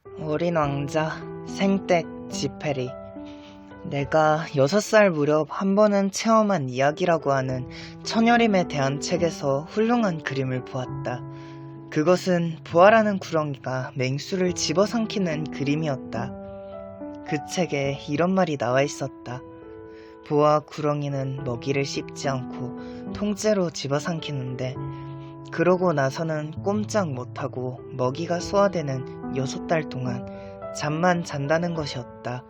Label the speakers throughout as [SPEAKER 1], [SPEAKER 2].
[SPEAKER 1] 어린 왕자, 생댁, 지페리. 내가 6살 무렵 한 번은 체험한 이야기라고 하는 천여림에 대한 책에서 훌륭한 그림을 보았다. 그것은 부하라는 구렁이가 맹수를 집어삼키는 그림이었다. 그 책에 이런 말이 나와 있었다. 부하 구렁이는 먹이를 씹지 않고 통째로 집어삼키는데 그러고 나서는 꼼짝 못하고 먹이가 소화되는 6달 동안 잠만 잔다는 것이었다.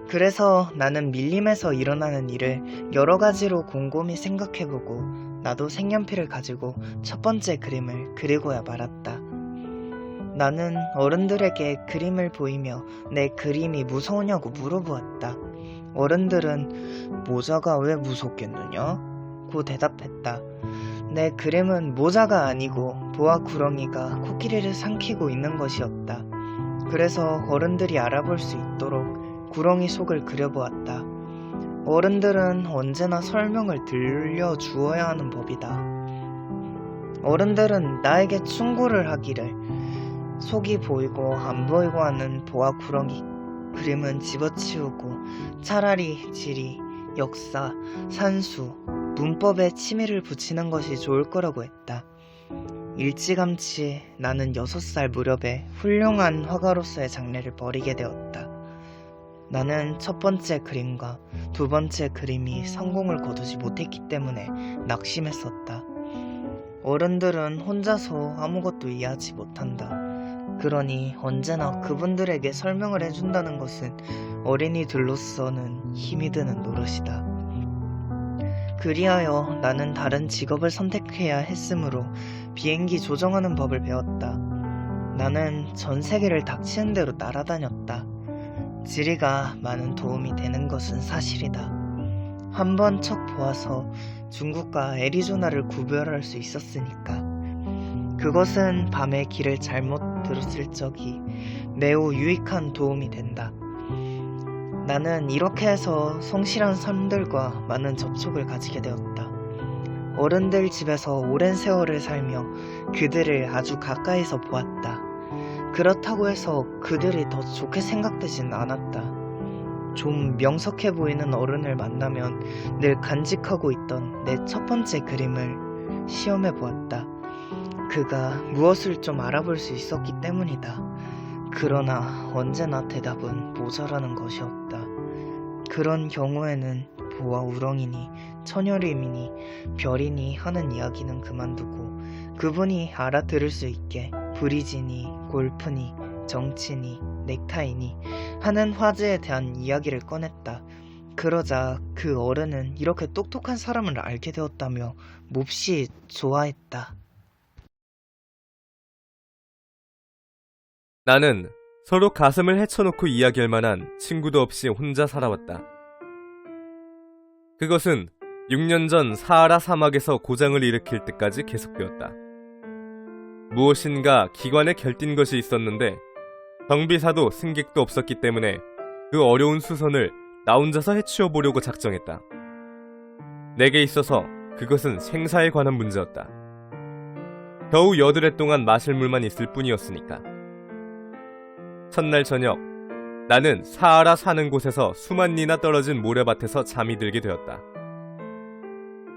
[SPEAKER 1] 그래서 나는 밀림에서 일어나는 일을 여러 가지로 곰곰이 생각해보고 나도 색연필을 가지고 첫 번째 그림을 그리고야 말았다. 나는 어른들에게 그림을 보이며 내 그림이 무서우냐고 물어보았다. 어른들은 모자가 왜 무섭겠느냐? 고 대답했다. 내 그림은 모자가 아니고 보아 구렁이가 코끼리를 삼키고 있는 것이었다. 그래서 어른들이 알아볼 수 있도록 구렁이 속을 그려보았다. 어른들은 언제나 설명을 들려주어야 하는 법이다. 어른들은 나에게 충고를 하기를 속이 보이고 안 보이고 하는 보아 구렁이 그림은 집어치우고 차라리 지리, 역사, 산수, 문법에 취미를 붙이는 것이 좋을 거라고 했다. 일찌감치 나는 6살 무렵에 훌륭한 화가로서의 장래를 버리게 되었다. 나는 첫 번째 그림과 두 번째 그림이 성공을 거두지 못했기 때문에 낙심했었다. 어른들은 혼자서 아무것도 이해하지 못한다. 그러니 언제나 그분들에게 설명을 해준다는 것은 어린이들로서는 힘이 드는 노릇이다. 그리하여 나는 다른 직업을 선택해야 했으므로 비행기 조정하는 법을 배웠다. 나는 전 세계를 닥치는 대로 날아다녔다. 지리가 많은 도움이 되는 것은 사실이다. 한번 척 보아서 중국과 애리조나를 구별할 수 있었으니까. 그것은 밤에 길을 잘못 들었을 적이 매우 유익한 도움이 된다. 나는 이렇게 해서 성실한 사람들과 많은 접촉을 가지게 되었다. 어른들 집에서 오랜 세월을 살며 그들을 아주 가까이서 보았다. 그렇다고 해서 그들이 더 좋게 생각되진 않았다. 좀 명석해 보이는 어른을 만나면 늘 간직하고 있던 내 첫 번째 그림을 시험해 보았다. 그가 무엇을 좀 알아볼 수 있었기 때문이다. 그러나 언제나 대답은 모자라는 것이었다. 그런 경우에는 보아 우렁이니 처녀림이니 별이니 하는 이야기는 그만두고 그분이 알아들을 수 있게 브리지니 골프니 정치니 넥타이니 하는 화제에 대한 이야기를 꺼냈다. 그러자 그 어른은 이렇게 똑똑한 사람을 알게 되었다며 몹시 좋아했다.
[SPEAKER 2] 나는 서로 가슴을 헤쳐놓고 이야기할 만한 친구도 없이 혼자 살아왔다. 그것은 6년 전 사하라 사막에서 고장을 일으킬 때까지 계속되었다. 무엇인가 기관에 결뛴 것이 있었는데 정비사도 승객도 없었기 때문에 그 어려운 수선을 나 혼자서 해치워 보려고 작정했다. 내게 있어서 그것은 생사에 관한 문제였다. 겨우 8해 동안 마실 물만 있을 뿐이었으니까. 첫날 저녁, 나는 사하라 사는 곳에서 수만 리나 떨어진 모래밭에서 잠이 들게 되었다.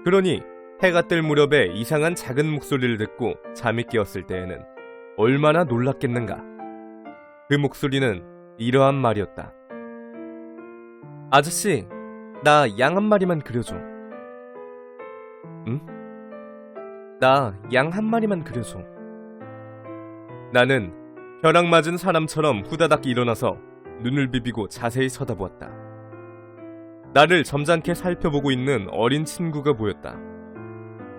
[SPEAKER 2] 그러니 해가 뜰 무렵에 이상한 작은 목소리를 듣고 잠이 깨었을 때에는 얼마나 놀랐겠는가. 그 목소리는 이러한 말이었다. 아저씨, 나 양 한 마리만 그려줘. 응? 나 양 한 마리만 그려줘. 나는 벼락 맞은 사람처럼 후다닥 일어나서 눈을 비비고 자세히 쳐다보았다. 나를 점잖게 살펴보고 있는 어린 친구가 보였다.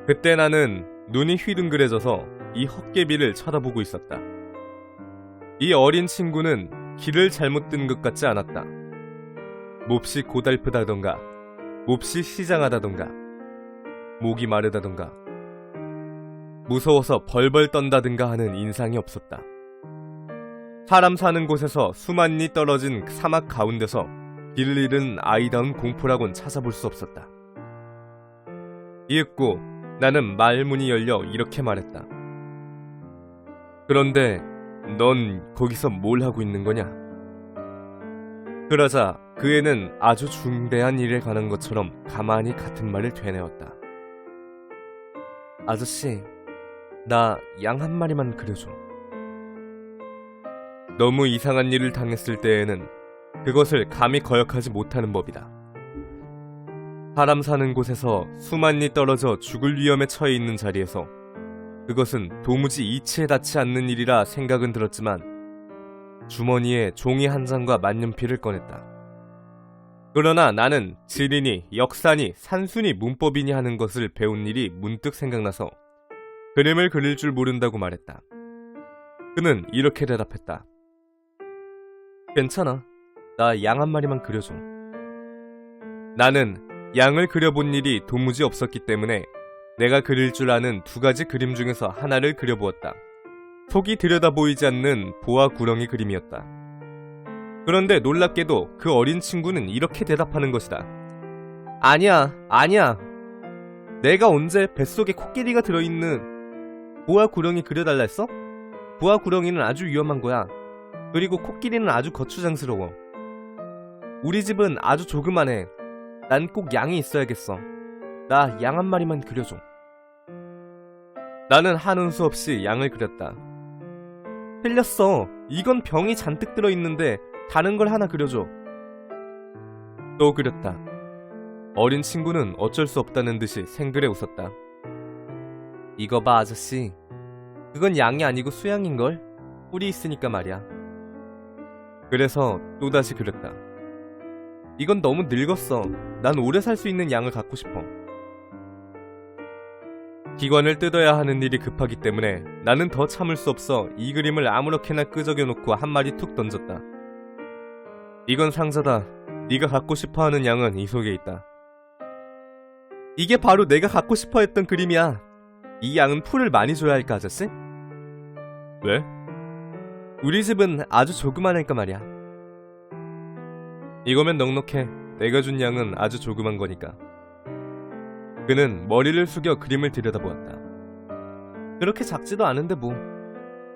[SPEAKER 2] 그때 나는 눈이 휘둥그레져서 이 헛개비를 쳐다보고 있었다. 이 어린 친구는 길을 잘못 든 것 같지 않았다. 몹시 고달프다던가, 몹시 시장하다던가, 목이 마르다던가, 무서워서 벌벌 떤다든가 하는 인상이 없었다. 사람 사는 곳에서 수만 리 떨어진 사막 가운데서 길을 잃은 아이다운 공포라곤 찾아볼 수 없었다. 이윽고 나는 말문이 열려 이렇게 말했다. 그런데 넌 거기서 뭘 하고 있는 거냐? 그러자 그 애는 아주 중대한 일에 관한 것처럼 가만히 같은 말을 되뇌었다. 아저씨, 나 양 한 마리만 그려줘. 너무 이상한 일을 당했을 때에는 그것을 감히 거역하지 못하는 법이다. 사람 사는 곳에서 수만리 떨어져 죽을 위험에 처해 있는 자리에서 그것은 도무지 이치에 닿지 않는 일이라 생각은 들었지만 주머니에 종이 한 장과 만년필을 꺼냈다. 그러나 나는 지리니, 역사니, 산수니, 문법이니 하는 것을 배운 일이 문득 생각나서 그림을 그릴 줄 모른다고 말했다. 그는 이렇게 대답했다. 괜찮아. 나 양 한 마리만 그려줘. 나는 양을 그려본 일이 도무지 없었기 때문에 내가 그릴 줄 아는 두 가지 그림 중에서 하나를 그려보았다. 속이 들여다 보이지 않는 보아 구렁이 그림이었다. 그런데 놀랍게도 그 어린 친구는 이렇게 대답하는 것이다. 아니야. 내가 언제 뱃속에 코끼리가 들어있는 보아 구렁이 그려달라 했어? 보아 구렁이는 아주 위험한 거야. 그리고 코끼리는 아주 거추장스러워. 우리 집은 아주 조그만해. 난 꼭 양이 있어야겠어. 나 양 한 마리만 그려줘. 나는 한운 수 없이 양을 그렸다. 틀렸어. 이건 병이 잔뜩 들어있는데 다른 걸 하나 그려줘. 또 그렸다. 어린 친구는 어쩔 수 없다는 듯이 생글에 웃었다. 이거 봐 아저씨. 그건 양이 아니고 수양인걸? 뿔이 있으니까 말이야. 그래서 또다시 그렸다. 이건 너무 늙었어. 난 오래 살 수 있는 양을 갖고 싶어. 기관을 뜯어야 하는 일이 급하기 때문에 나는 더 참을 수 없어 이 그림을 아무렇게나 끄적여놓고 한 마리 툭 던졌다. 이건 상자다. 네가 갖고 싶어하는 양은 이 속에 있다. 이게 바로 내가 갖고 싶어 했던 그림이야. 이 양은 풀을 많이 줘야 할까 아저씨? 왜? 우리 집은 아주 조그만하니까 말이야. 이거면 넉넉해. 내가 준 양은 아주 조그만 거니까. 그는 머리를 숙여 그림을 들여다보았다. 그렇게 작지도 않은데 뭐.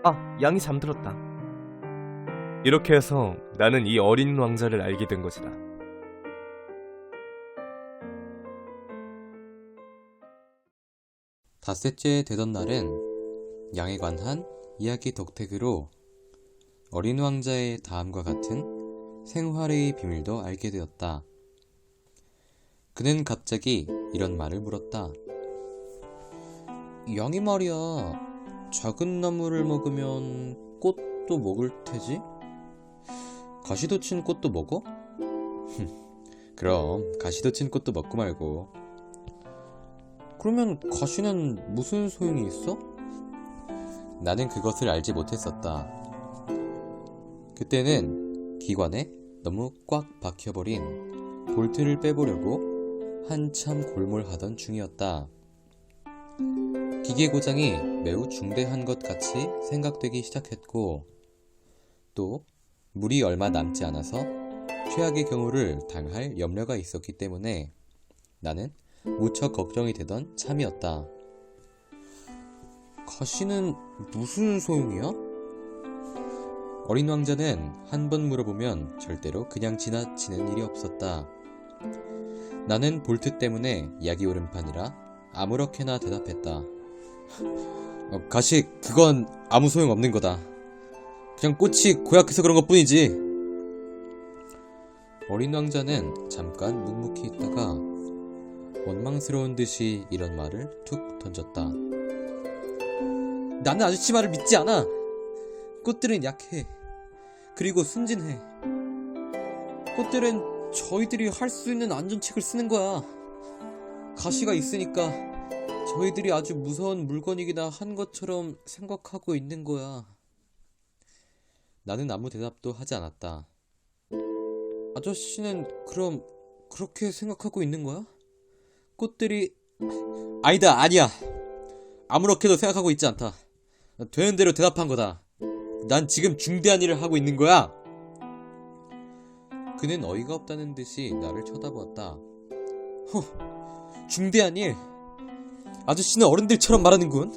[SPEAKER 2] 아, 양이 잠들었다. 이렇게 해서 나는 이 어린 왕자를 알게 된 것이다.
[SPEAKER 3] 닷새째 되던 날은 양에 관한 이야기 덕택으로 어린 왕자의 다음과 같은 생활의 비밀도 알게 되었다. 그는 갑자기 이런 말을 물었다. 양이 말이야, 작은 나무를 먹으면 꽃도 먹을 테지? 가시도 친 꽃도 먹어? 그럼 가시도 친 꽃도 먹고 말고. 그러면 가시는 무슨 소용이 있어? 나는 그것을 알지 못했었다. 그때는 기관에 너무 꽉 박혀버린 볼트를 빼보려고 한참 골몰하던 중이었다. 기계 고장이 매우 중대한 것 같이 생각되기 시작했고, 또 물이 얼마 남지 않아서 최악의 경우를 당할 염려가 있었기 때문에 나는 무척 걱정이 되던 참이었다. 가시는 무슨 소용이야? 어린 왕자는 한 번 물어보면 절대로 그냥 지나치는 일이 없었다. 나는 볼트 때문에 약이 오른 판이라 아무렇게나 대답했다. 가시, 그건 아무 소용없는 거다. 그냥 꽃이 고약해서 그런 것뿐이지. 어린 왕자는 잠깐 묵묵히 있다가 원망스러운 듯이 이런 말을 툭 던졌다. 나는 아저씨 말을 믿지 않아. 꽃들은 약해. 그리고 순진해. 꽃들은 저희들이 할 수 있는 안전책을 쓰는 거야. 가시가 있으니까 저희들이 아주 무서운 물건이기나 한 것처럼 생각하고 있는 거야. 나는 아무 대답도 하지 않았다. 아저씨는 그럼 그렇게 생각하고 있는 거야? 꽃들이... 아니야. 아무렇게도 생각하고 있지 않다. 되는 대로 대답한 거다. 난 지금 중대한 일을 하고 있는 거야. 그는 어이가 없다는 듯이 나를 쳐다보았다. 중대한 일? 아저씨는 어른들처럼 말하는군.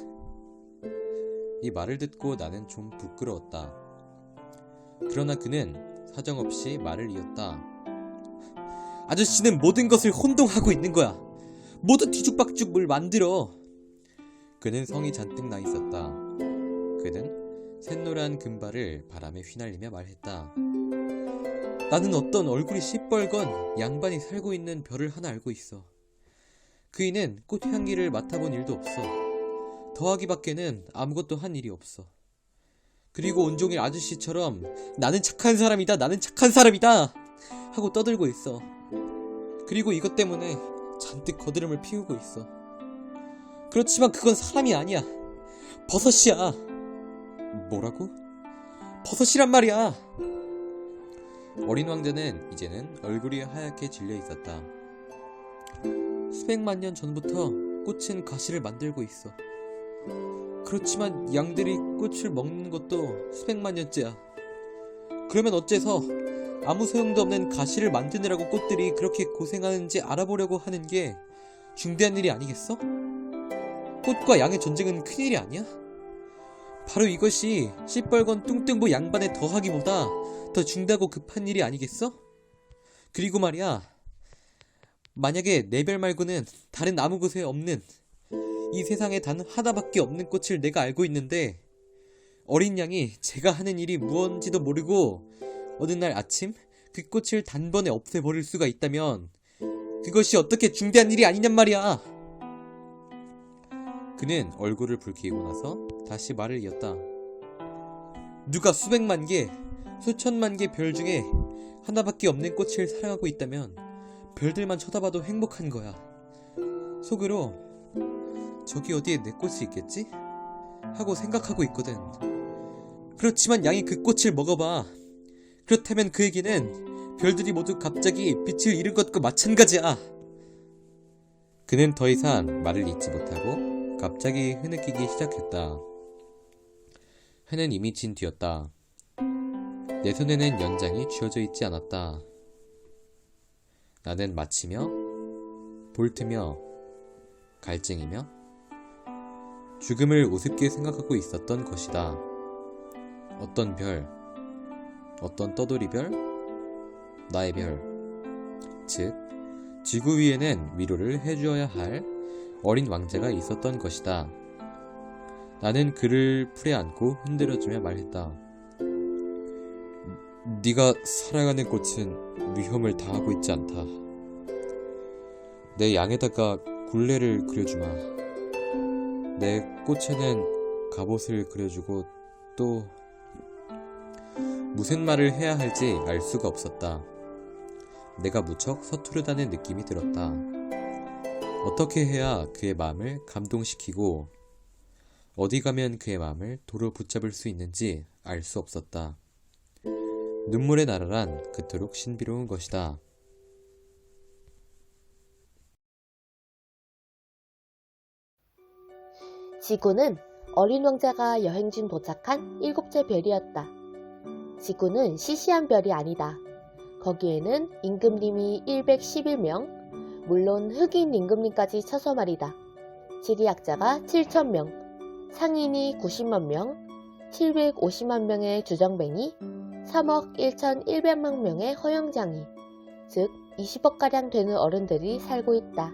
[SPEAKER 3] 이 말을 듣고 나는 좀 부끄러웠다. 그러나 그는 사정없이 말을 이었다. 아저씨는 모든 것을 혼동하고 있는 거야. 모두 뒤죽박죽 뭘 만들어. 그는 성이 잔뜩 나 있었다. 그는 샛노란 금발을 바람에 휘날리며 말했다. 나는 어떤 얼굴이 시뻘건 양반이 살고 있는 별을 하나 알고 있어. 그이는 꽃향기를 맡아본 일도 없어. 더하기밖에는 아무것도 한 일이 없어. 그리고 온종일 아저씨처럼 나는 착한 사람이다, 나는 착한 사람이다 하고 떠들고 있어. 그리고 이것 때문에 잔뜩 거드름을 피우고 있어. 그렇지만 그건 사람이 아니야. 버섯이야. 뭐라고? 버섯이란 말이야. 어린 왕자는 이제는 얼굴이 하얗게 질려 있었다. 수백만 년 전부터 꽃은 가시를 만들고 있어. 그렇지만 양들이 꽃을 먹는 것도 수백만 년째야. 그러면 어째서 아무 소용도 없는 가시를 만드느라고 꽃들이 그렇게 고생하는지 알아보려고 하는 게 중대한 일이 아니겠어? 꽃과 양의 전쟁은 큰일이 아니야? 바로 이것이 시뻘건 뚱뚱보 양반의 더하기보다 더 중대하고 급한 일이 아니겠어? 그리고 말이야, 만약에 내 별 말고는 다른 아무 곳에 없는, 이 세상에 단 하나밖에 없는 꽃을 내가 알고 있는데 어린 양이 제가 하는 일이 무언지도 모르고 어느 날 아침 그 꽃을 단번에 없애버릴 수가 있다면 그것이 어떻게 중대한 일이 아니냔 말이야. 그는 얼굴을 붉히고 나서 다시 말을 이었다. 누가 수백만 개, 수천만 개 별 중에 하나밖에 없는 꽃을 사랑하고 있다면 별들만 쳐다봐도 행복한 거야. 속으로 저기 어디에 내 꽃이 있겠지? 하고 생각하고 있거든. 그렇지만 양이 그 꽃을 먹어봐. 그렇다면 그에게는 별들이 모두 갑자기 빛을 잃은 것과 마찬가지야. 그는 더 이상 말을 잇지 못하고 갑자기 흐느끼기 시작했다. 해는 이미 진 뒤였다. 내 손에는 연장이 쥐어져 있지 않았다. 나는 마치며, 볼트며, 갈증이며 죽음을 우습게 생각하고 있었던 것이다. 어떤 별, 어떤 떠돌이별, 나의 별, 즉 지구 위에는 위로를 해주어야 할 어린 왕자가 있었던 것이다. 나는 그를 풀에 안고 흔들어주며 말했다. 네가 사랑하는 꽃은 위험을 당하고 있지 않다. 내 양에다가 굴레를 그려주마. 내 꽃에는 갑옷을 그려주고 또 무슨 말을 해야 할지 알 수가 없었다. 내가 무척 서투르다는 느낌이 들었다. 어떻게 해야 그의 마음을 감동시키고 어디 가면 그의 마음을 도로 붙잡을 수 있는지 알 수 없었다. 눈물의 나라란 그토록 신비로운 것이다.
[SPEAKER 4] 지구는 어린 왕자가 여행 중 도착한 7째 별이었다. 지구는 시시한 별이 아니다. 거기에는 임금님이 111명, 물론 흑인 임금님까지 쳐서 말이다. 지리학자가 7,000명, 상인이 90만 명, 750만 명의 주정뱅이, 3억 1,100만 명의 허영장이, 즉 20억가량 되는 어른들이 살고 있다.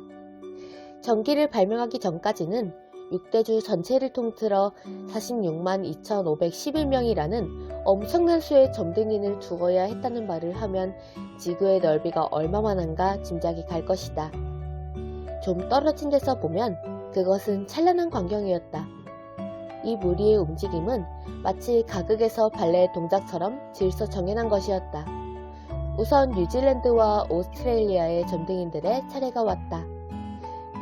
[SPEAKER 4] 전기를 발명하기 전까지는 6대주 전체를 통틀어 46만 2,511명이라는 엄청난 수의 점등인을 두어야 했다는 말을 하면 지구의 넓이가 얼마만한가 짐작이 갈 것이다. 좀 떨어진 데서 보면 그것은 찬란한 광경이었다. 이 무리의 움직임은 마치 가극에서 발레 동작처럼 질서 정연한 것이었다. 우선 뉴질랜드와 오스트레일리아의 점등인들의 차례가 왔다.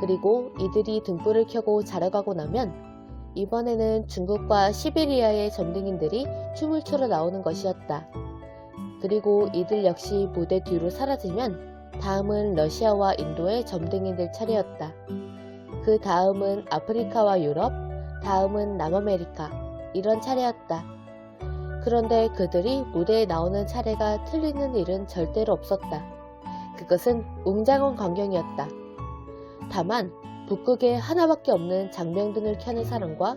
[SPEAKER 4] 그리고 이들이 등불을 켜고 자러 가고 나면 이번에는 중국과 시베리아의 점등인들이 춤을 추러 나오는 것이었다. 그리고 이들 역시 무대 뒤로 사라지면 다음은 러시아와 인도의 점등인들 차례였다. 그 다음은 아프리카와 유럽, 다음은 남아메리카, 이런 차례였다. 그런데 그들이 무대에 나오는 차례가 틀리는 일은 절대로 없었다. 그것은 웅장한 광경이었다. 다만 북극에 하나밖에 없는 장명등을 켜는 사람과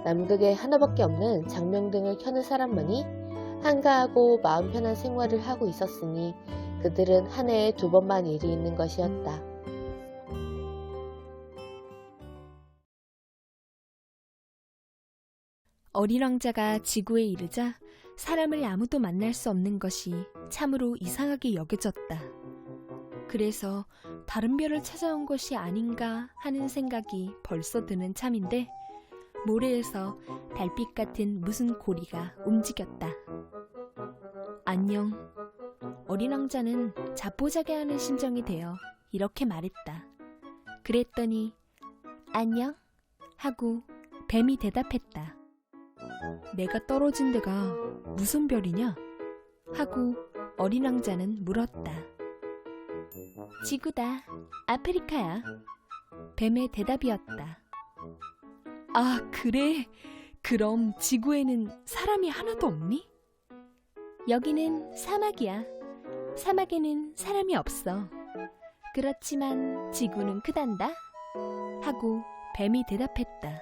[SPEAKER 4] 남극에 하나밖에 없는 장명등을 켜는 사람만이 한가하고 마음 편한 생활을 하고 있었으니 그들은 한 해에 2번만 일이 있는 것이었다.
[SPEAKER 5] 어린 왕자가 지구에 이르자 사람을 아무도 만날 수 없는 것이 참으로 이상하게 여겨졌다. 그래서 다른 별을 찾아온 것이 아닌가 하는 생각이 벌써 드는 참인데 모래에서 달빛 같은 무슨 고리가 움직였다. 안녕. 어린 왕자는 자포자기하는 심정이 되어 이렇게 말했다. 그랬더니 안녕 하고 뱀이 대답했다. 내가 떨어진 데가 무슨 별이냐? 하고 어린 왕자는 물었다. 지구다. 아프리카야. 뱀의 대답이었다. 아, 그래? 그럼 지구에는 사람이 하나도 없니? 여기는 사막이야. 사막에는 사람이 없어. 그렇지만 지구는 크단다. 하고 뱀이 대답했다.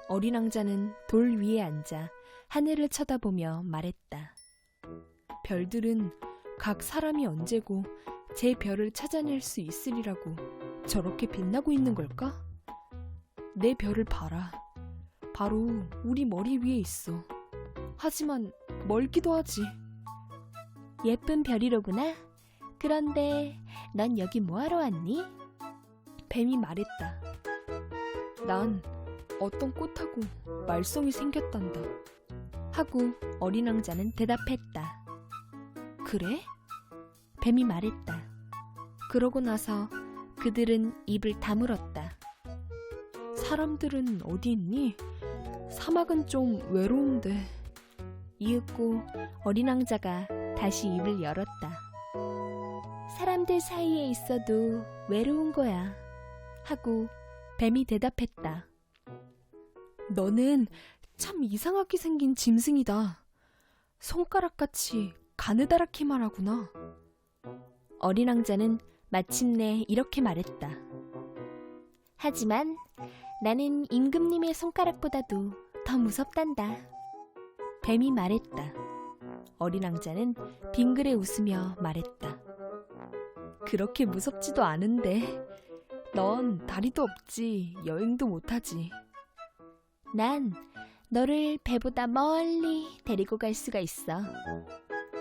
[SPEAKER 5] 어린 왕자는 돌 위에 앉아 하늘을 쳐다보며 말했다. 별들은 각 사람이 언제고 제 별을 찾아낼 수 있으리라고 저렇게 빛나고 있는 걸까? 내 별을 봐라. 바로 우리 머리 위에 있어. 하지만 멀기도 하지. 예쁜 별이로구나. 그런데 넌 여기 뭐하러 왔니? 뱀이 말했다. 난 어떤 꽃하고 말썽이 생겼단다. 하고 어린 왕자는 대답했다. 그래? 뱀이 말했다. 그러고 나서 그들은 입을 다물었다. 사람들은 어디 있니? 사막은 좀 외로운데. 이윽고 어린 왕자가 다시 입을 열었다. 사람들 사이에 있어도 외로운 거야. 하고 뱀이 대답했다. 너는 참 이상하게 생긴 짐승이다. 손가락같이 가느다랗기만 하구나. 어린 왕자는 마침내 이렇게 말했다. 하지만 나는 임금님의 손가락보다도 더 무섭단다. 뱀이 말했다. 어린 왕자는 빙그레 웃으며 말했다. 그렇게 무섭지도 않은데. 넌 다리도 없지, 여행도 못하지. 난 너를 배보다 멀리 데리고 갈 수가 있어.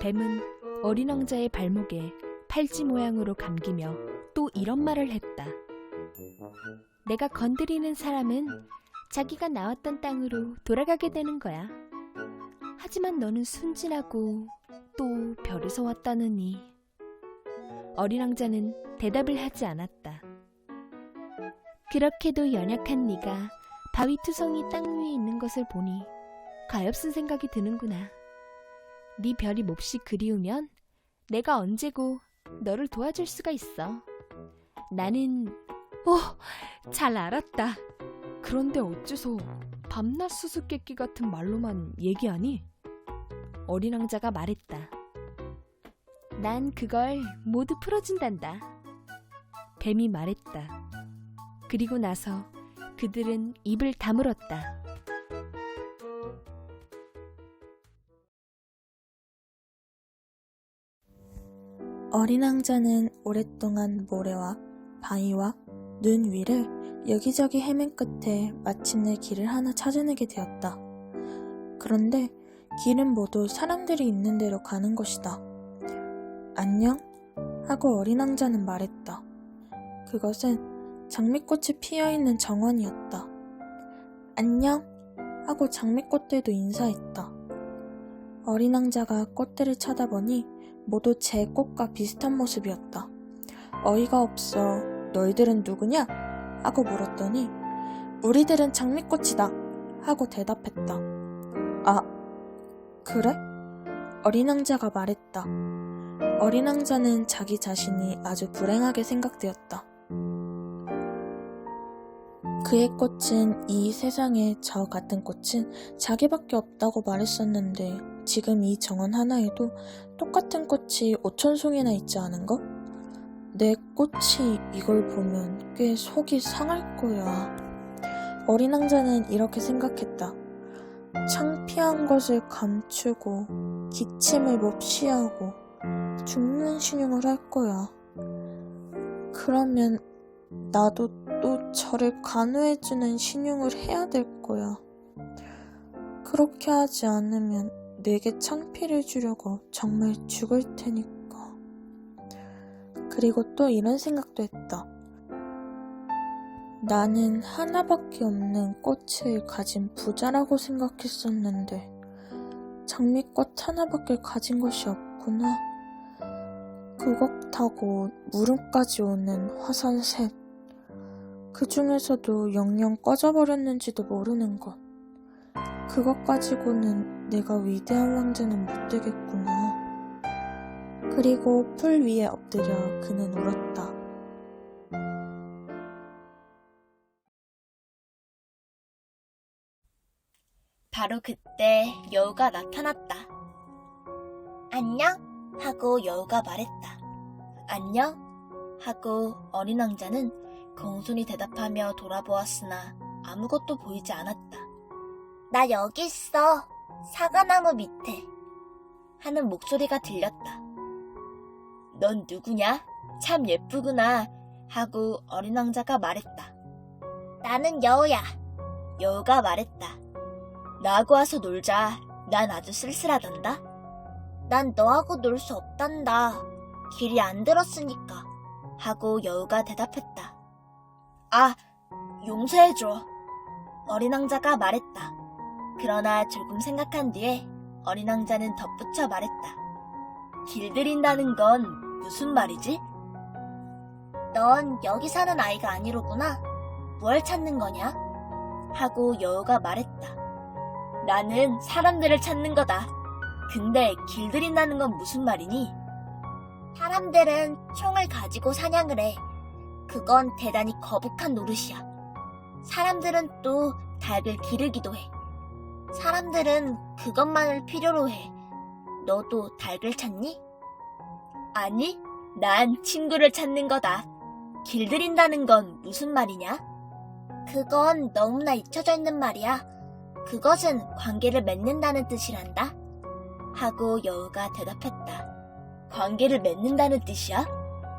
[SPEAKER 5] 뱀은 어린 왕자의 발목에 팔찌 모양으로 감기며 또 이런 말을 했다. 내가 건드리는 사람은 자기가 나왔던 땅으로 돌아가게 되는 거야. 하지만 너는 순진하고 또 별에서 왔다느니. 어린 왕자는 대답을 하지 않았다. 그렇게도 연약한 네가 바위투성이 땅 위에 있는 것을 보니 가엾은 생각이 드는구나. 네 별이 몹시 그리우면 내가 언제고 너를 도와줄 수가 있어. 나는 잘 알았다. 그런데 어째서 밤낮 수수께끼 같은 말로만 얘기하니? 어린 왕자가 말했다. 난 그걸 모두 풀어준단다. 뱀이 말했다. 그리고 나서 그들은 입을 다물었다.
[SPEAKER 6] 어린 왕자는 오랫동안 모래와 바위와 눈 위를 여기저기 헤맨 끝에 마침내 길을 하나 찾아내게 되었다. 그런데 길은 모두 사람들이 있는 데로 가는 것이다. 안녕? 하고 어린 왕자는 말했다. 그것은 장미꽃이 피어있는 정원이었다. 안녕? 하고 장미꽃들도 인사했다. 어린 왕자가 꽃들을 쳐다보니 모두 제 꽃과 비슷한 모습이었다. 어이가 없어 너희들은 누구냐? 하고 물었더니 우리들은 장미꽃이다 하고 대답했다. 아, 그래? 어린 왕자가 말했다. 어린 왕자는 자기 자신이 아주 불행하게 생각되었다. 그의 꽃은 이 세상에 저 같은 꽃은 자기밖에 없다고 말했었는데 지금 이 정원 하나에도 똑같은 꽃이 5,000송이나 있지 않은가? 내 꽃이 이걸 보면 꽤 속이 상할 거야. 어린 왕자는 이렇게 생각했다. 창피한 것을 감추고 기침을 몹시 하고 죽는 신용을 할 거야. 그러면 나도 또 저를 간호해주는 신용을 해야 될 거야. 그렇게 하지 않으면 내게 창피를 주려고 정말 죽을 테니까. 그리고 또 이런 생각도 했다. 나는 하나밖에 없는 꽃을 가진 부자라고 생각했었는데 장미꽃 하나밖에 가진 것이 없구나. 그것하고 무릎까지 오는 화산 셋. 그 중에서도 영영 꺼져버렸는지도 모르는 것. 그것 가지고는 내가 위대한 왕자는 못 되겠구나. 그리고 풀 위에 엎드려 그는 울었다.
[SPEAKER 7] 바로 그때 여우가 나타났다. 안녕? 하고 여우가 말했다. 안녕? 하고 어린 왕자는 공손히 대답하며 돌아보았으나 아무것도 보이지 않았다. 나 여기 있어. 사과나무 밑에. 하는 목소리가 들렸다. 넌 누구냐? 참 예쁘구나. 하고 어린 왕자가 말했다. 나는 여우야. 여우가 말했다. 나하고 와서 놀자. 난 아주 쓸쓸하단다. 난 너하고 놀 수 없단다. 길이 안 들었으니까. 하고 여우가 대답했다. 아, 용서해줘. 어린 왕자가 말했다. 그러나 조금 생각한 뒤에 어린 왕자는 덧붙여 말했다. 길들인다는 건 무슨 말이지? 넌 여기 사는 아이가 아니로구나. 뭘 찾는 거냐? 하고 여우가 말했다. 나는 사람들을 찾는 거다. 근데 길들인다는 건 무슨 말이니? 사람들은 총을 가지고 사냥을 해. 그건 대단히 거북한 노릇이야. 사람들은 또 닭을 기르기도 해. 사람들은 그것만을 필요로 해. 너도 닭을 찾니? 아니, 난 친구를 찾는 거다. 길들인다는 건 무슨 말이냐? 그건 너무나 잊혀져 있는 말이야. 그것은 관계를 맺는다는 뜻이란다. 하고 여우가 대답했다. 관계를 맺는다는 뜻이야?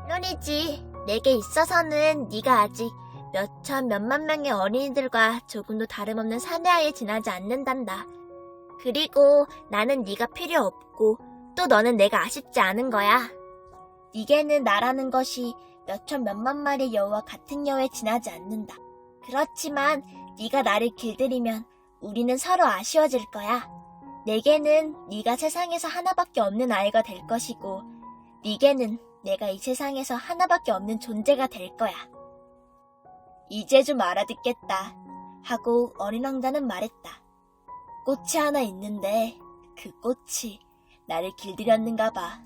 [SPEAKER 7] 물론이지. 내게 있어서는 네가 아직 몇천 몇만 명의 어린이들과 조금도 다름없는 사내아이에 지나지 않는단다. 그리고 나는 네가 필요 없고 또 너는 내가 아쉽지 않은 거야. 네게는 나라는 것이 몇천 몇만 마리의 여우와 같은 여우에 지나지 않는다. 그렇지만 네가 나를 길들이면 우리는 서로 아쉬워질 거야. 내게는 네가 세상에서 하나밖에 없는 아이가 될 것이고 네게는 내가 이 세상에서 하나밖에 없는 존재가 될 거야. 이제 좀 알아듣겠다. 하고 어린 왕자는 말했다. 꽃이 하나 있는데 그 꽃이 나를 길들였는가 봐.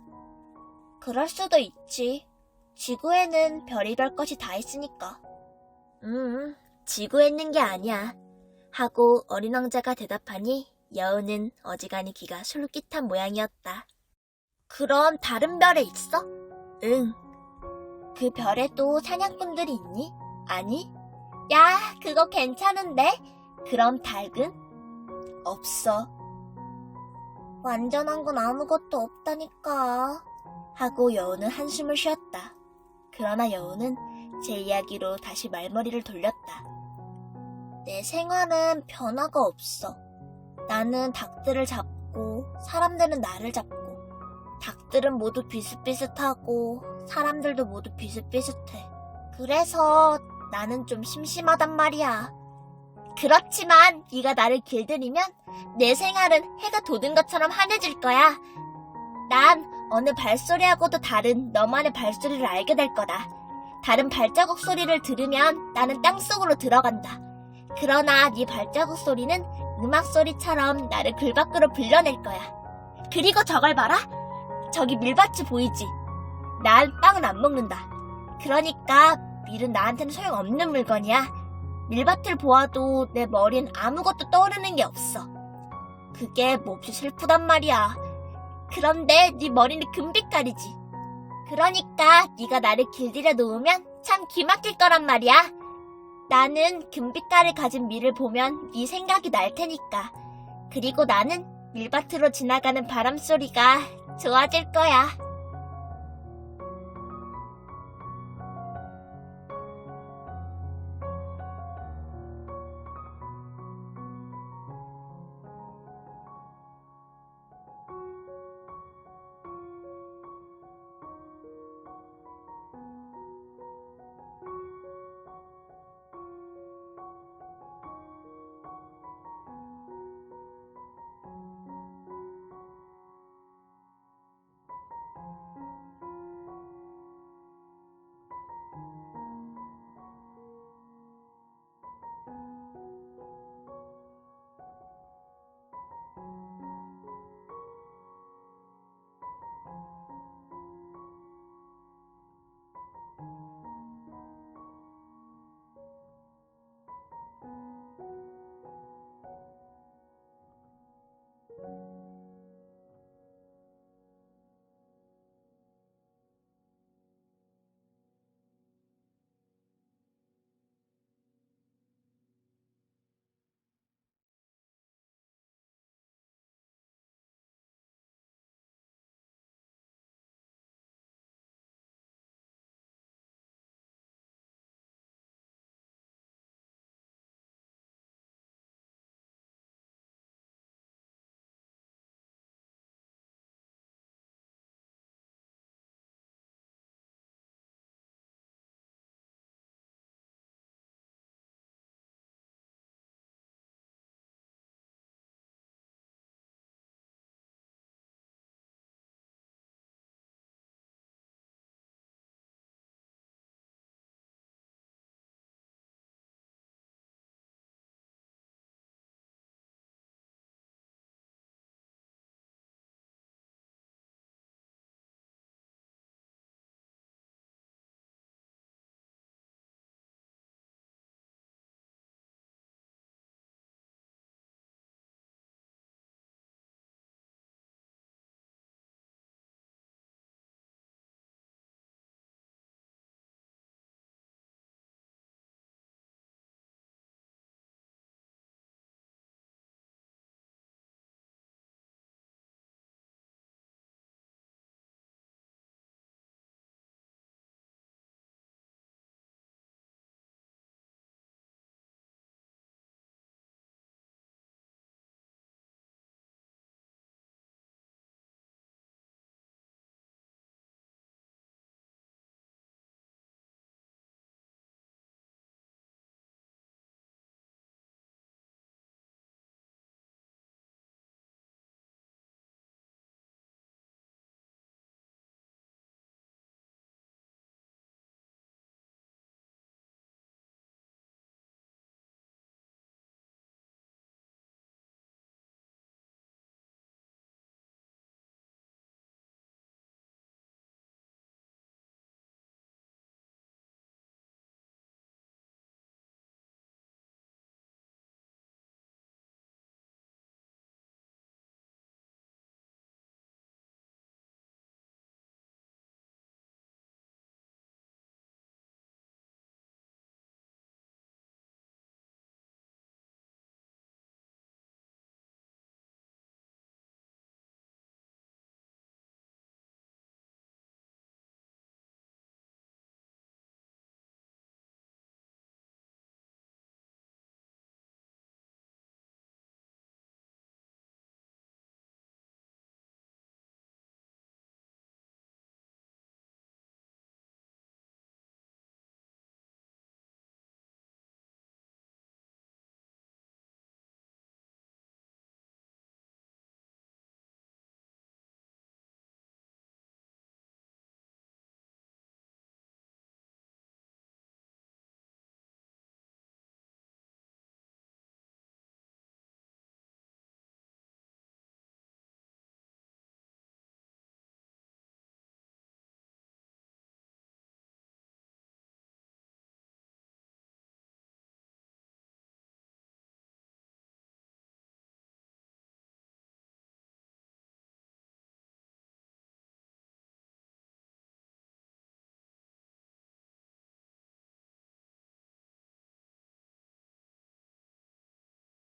[SPEAKER 7] 그럴 수도 있지. 지구에는 별의별 것이 다 있으니까. 지구에 있는 게 아니야. 하고 어린 왕자가 대답하니 여우는 어지간히 귀가 솔깃한 모양이었다. 그럼 다른 별에 있어? 응. 그 별에도 사냥꾼들이 있니? 아니? 야, 그거 괜찮은데? 그럼 닭은? 없어. 완전한 건 아무것도 없다니까. 하고 여우는 한숨을 쉬었다. 그러나 여우는 제 이야기로 다시 말머리를 돌렸다. 내 생활은 변화가 없어. 나는 닭들을 잡고 사람들은 나를 잡고 닭들은 모두 비슷비슷하고 사람들도 모두 비슷비슷해. 그래서 나는 좀 심심하단 말이야. 그렇지만 네가 나를 길들이면 내 생활은 해가 돋은 것처럼 환해질 거야. 난 어느 발소리하고도 다른 너만의 발소리를 알게 될 거다. 다른 발자국 소리를 들으면 나는 땅속으로 들어간다. 그러나 네 발자국 소리는 음악 소리처럼 나를 글 밖으로 불러낼 거야. 그리고 저걸 봐라. 저기 밀밭이 보이지? 난 빵은 안 먹는다. 그러니까 밀은 나한테는 소용없는 물건이야. 밀밭을 보아도 내 머리엔 아무것도 떠오르는 게 없어. 그게 몹시 슬프단 말이야. 그런데 네 머리는 금빛깔이지. 그러니까 네가 나를 길들여 놓으면 참 기막힐 거란 말이야. 나는 금빛깔을 가진 밀을 보면 네 생각이 날 테니까. 그리고 나는 밀밭으로 지나가는 바람 소리가 좋아질 거야.